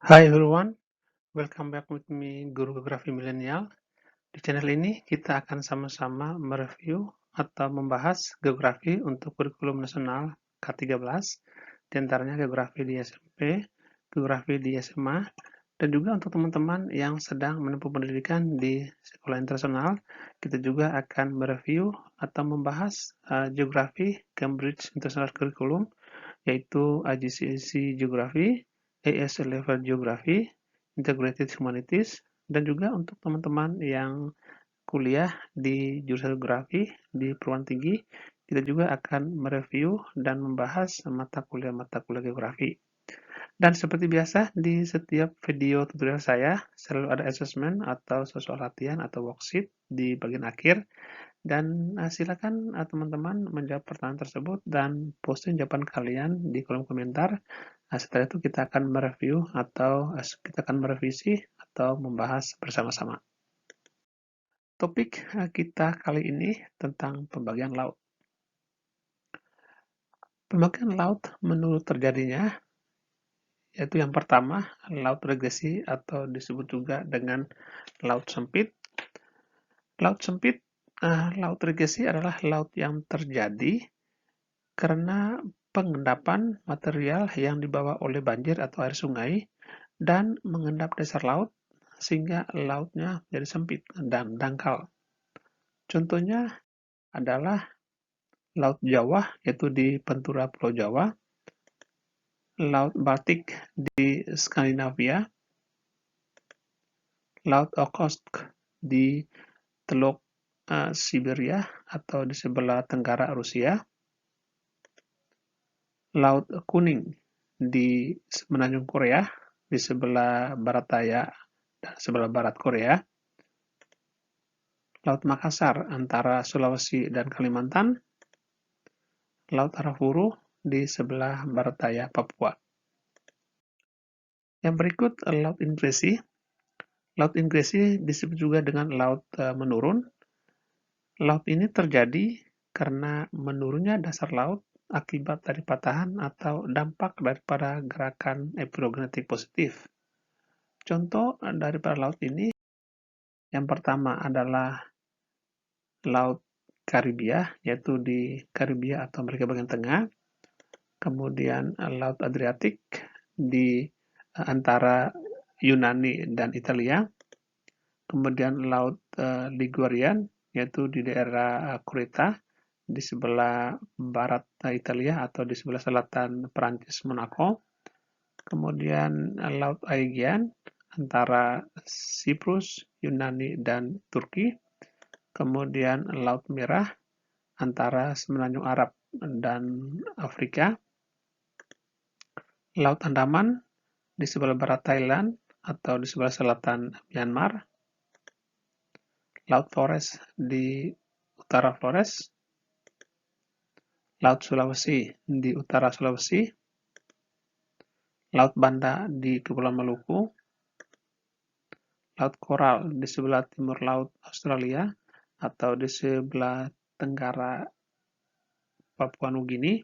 Hi everyone, welcome back with me Guru Geografi Milenial. Di channel ini kita akan sama-sama mereview atau membahas geografi untuk kurikulum nasional K13, di antaranya geografi di SMP, geografi di SMA, dan juga untuk teman-teman yang sedang menempuh pendidikan di sekolah internasional, kita juga akan mereview atau membahas geografi Cambridge International Curriculum, yaitu IGCSE Geography, AS Level Geography, Integrated Humanities, dan juga untuk teman-teman yang kuliah di jurusan geografi di perguruan tinggi, kita juga akan mereview dan membahas mata kuliah geografi. Dan seperti biasa, di setiap video tutorial saya selalu ada assessment atau soal latihan atau worksheet di bagian akhir. Dan silakan teman-teman menjawab pertanyaan tersebut dan posting jawaban kalian di kolom komentar. Setelah itu kita akan mereview atau kita akan merevisi atau membahas bersama-sama. Topik kita kali ini tentang pembagian laut. Pembagian laut menurut terjadinya, yaitu yang pertama, laut regresi atau disebut juga dengan laut sempit. Laut sempit, laut regresi adalah laut yang terjadi karena pengendapan material yang dibawa oleh banjir atau air sungai dan mengendap dasar laut sehingga lautnya jadi sempit dan dangkal. Contohnya adalah Laut Jawa, yaitu di Pantura Pulau Jawa, Laut Baltik di Skandinavia, Laut Okhotsk di Teluk Siberia atau di sebelah tenggara Rusia, Laut Kuning di semenanjung Korea, di sebelah barat daya dan sebelah barat Korea, Laut Makassar antara Sulawesi dan Kalimantan, Laut Arafuru di sebelah barat daya Papua. Yang berikut Laut Inggris. Laut Inggris disebut juga dengan laut menurun. Laut ini terjadi karena menurunnya dasar laut akibat dari patahan atau dampak daripada gerakan epirogenetik positif. Contoh daripada laut ini, yang pertama adalah Laut Karibia, yaitu di Karibia atau Amerika bagian tengah. Kemudian Laut Adriatik di antara Yunani dan Italia. Kemudian Laut Ligurian, yaitu di daerah Kreta, di sebelah barat Italia atau di sebelah selatan Perancis Monaco. Kemudian Laut Aegean antara Siprus, Yunani, dan Turki. Kemudian Laut Merah antara Semenanjung Arab dan Afrika. Laut Andaman di sebelah barat Thailand atau di sebelah selatan Myanmar. Laut Flores di utara Flores. Laut Sulawesi di utara Sulawesi. Laut Banda di Kepulauan Maluku. Laut Koral di sebelah timur Laut Australia atau di sebelah tenggara Papua Nugini.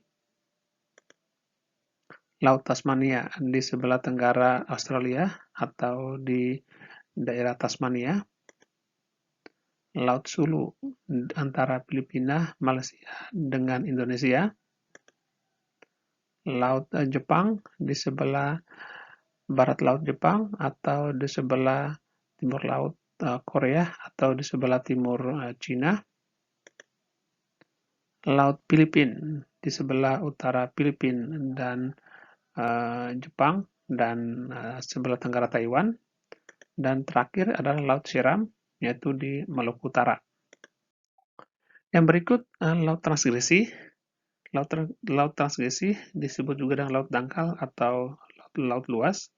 Laut Tasmania di sebelah tenggara Australia atau di daerah Tasmania. Laut Sulu antara Filipina, Malaysia, dengan Indonesia. Laut Jepang di sebelah barat Laut Jepang atau di sebelah timur Laut Korea atau di sebelah timur Cina. Laut Filipina di sebelah utara Filipina dan Jepang dan sebelah tenggara Taiwan. Dan terakhir adalah Laut Siram, yaitu di Maluku Utara. Yang berikut Laut Transgresi. Laut Transgresi disebut juga dengan laut dangkal atau laut luas.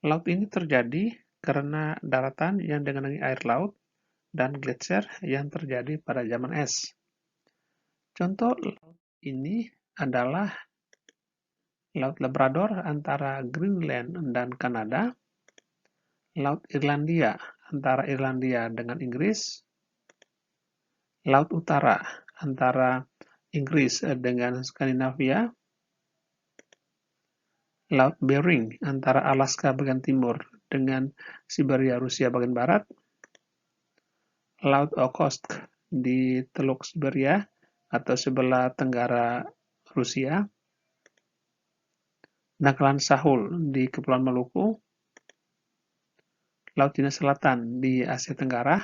Laut ini terjadi karena daratan yang digenangi air laut dan gletser yang terjadi pada zaman es. Contoh laut ini adalah Laut Labrador antara Greenland dan Kanada, Laut Irlandia antara Irlandia dengan Inggris, Laut Utara antara Inggris dengan Skandinavia, Laut Bering antara Alaska bagian timur dengan Siberia Rusia bagian barat, Laut Okhotsk di Teluk Siberia atau sebelah tenggara Rusia, dangkalan Sahul di Kepulauan Maluku, Laut Cina Selatan di Asia Tenggara,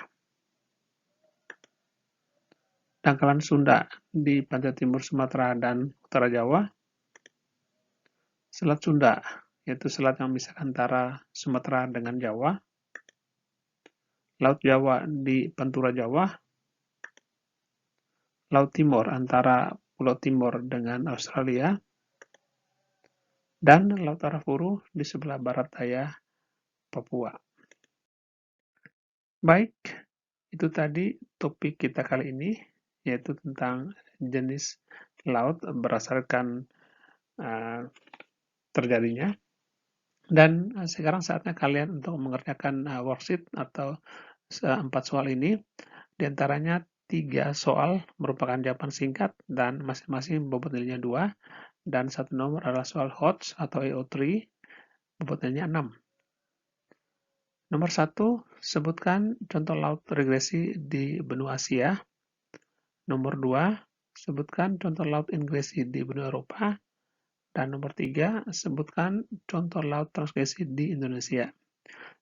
dangkalan Sunda di pantai timur Sumatera dan utara Jawa, Selat Sunda, yaitu selat yang memisahkan antara Sumatera dengan Jawa, Laut Jawa di Pantura Jawa, Laut Timur antara Pulau Timur dengan Australia, dan Laut Arafuru di sebelah barat daya Papua. Baik, itu tadi topik kita kali ini, yaitu tentang jenis laut berdasarkan terjadinya. Dan sekarang saatnya kalian untuk mengerjakan worksheet atau 4 soal ini. Di antaranya 3 soal merupakan jawaban singkat dan masing-masing bobot nilainya 2, dan satu nomor adalah soal HOTS atau AO3, bobot nilainya 6. Nomor 1, sebutkan contoh laut regresi di benua Asia. Nomor 2, sebutkan contoh laut ingresi di benua Eropa. Dan nomor 3, sebutkan contoh laut transgresi di Indonesia.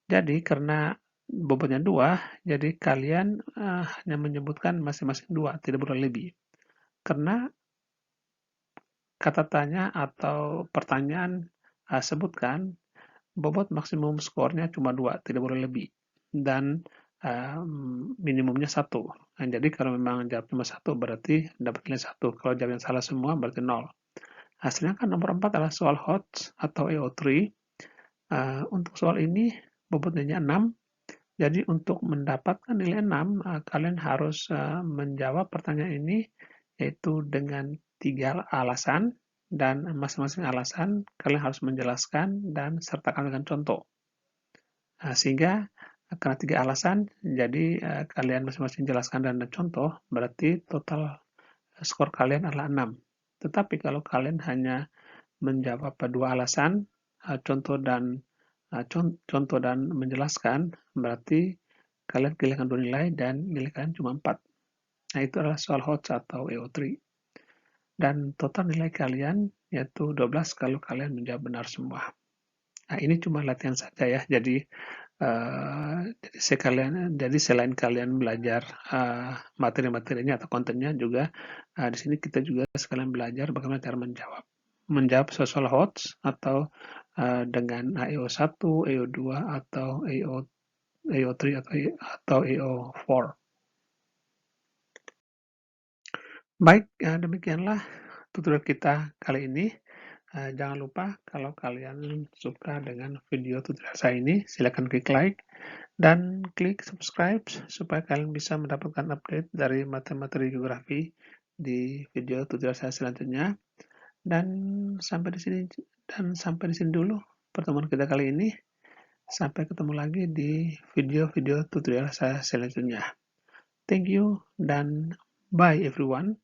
Jadi karena bobotnya 2, jadi kalian hanya menyebutkan masing-masing 2, tidak boleh lebih. Karena kata tanya atau pertanyaan sebutkan bobot maksimum skornya cuma 2, tidak boleh lebih. Dan minimumnya 1. Nah, jadi kalau memang jawab cuma 1, berarti dapat nilai 1. Kalau jawabnya salah semua, berarti 0. Hasilnya kan nomor 4 adalah soal HOTS atau AO3. Untuk soal ini bobot nilainya 6. Jadi untuk mendapatkan nilai 6, kalian harus menjawab pertanyaan ini yaitu dengan 3 alasan, dan masing-masing alasan kalian harus menjelaskan dan sertakan dengan contoh. Sehingga karena 3 alasan, jadi kalian masing-masing jelaskan dan contoh, berarti total skor kalian adalah 6. Tetapi kalau kalian hanya menjawab 2 alasan, contoh dan menjelaskan, berarti kalian kehilangan 2 nilai dan nilai kalian cuma 4. Nah, itu adalah soal HOTS atau AO3. Dan total nilai kalian yaitu 12 kalau kalian menjawab benar semua. Nah, ini cuma latihan saja ya. Jadi jadi selain kalian belajar materi-materinya atau kontennya juga, di sini kita juga sekalian belajar bagaimana cara menjawab soal HOTS atau dengan AO1, AO2 atau AO3 atau AO4. Baik, demikianlah tutorial kita kali ini. Jangan lupa kalau kalian suka dengan video tutorial saya ini, silakan klik like dan klik subscribe supaya kalian bisa mendapatkan update dari materi-materi geografi di video tutorial saya selanjutnya. Dan sampai di sini dulu pertemuan kita kali ini. Sampai ketemu lagi di video-video tutorial saya selanjutnya. Thank you dan bye everyone.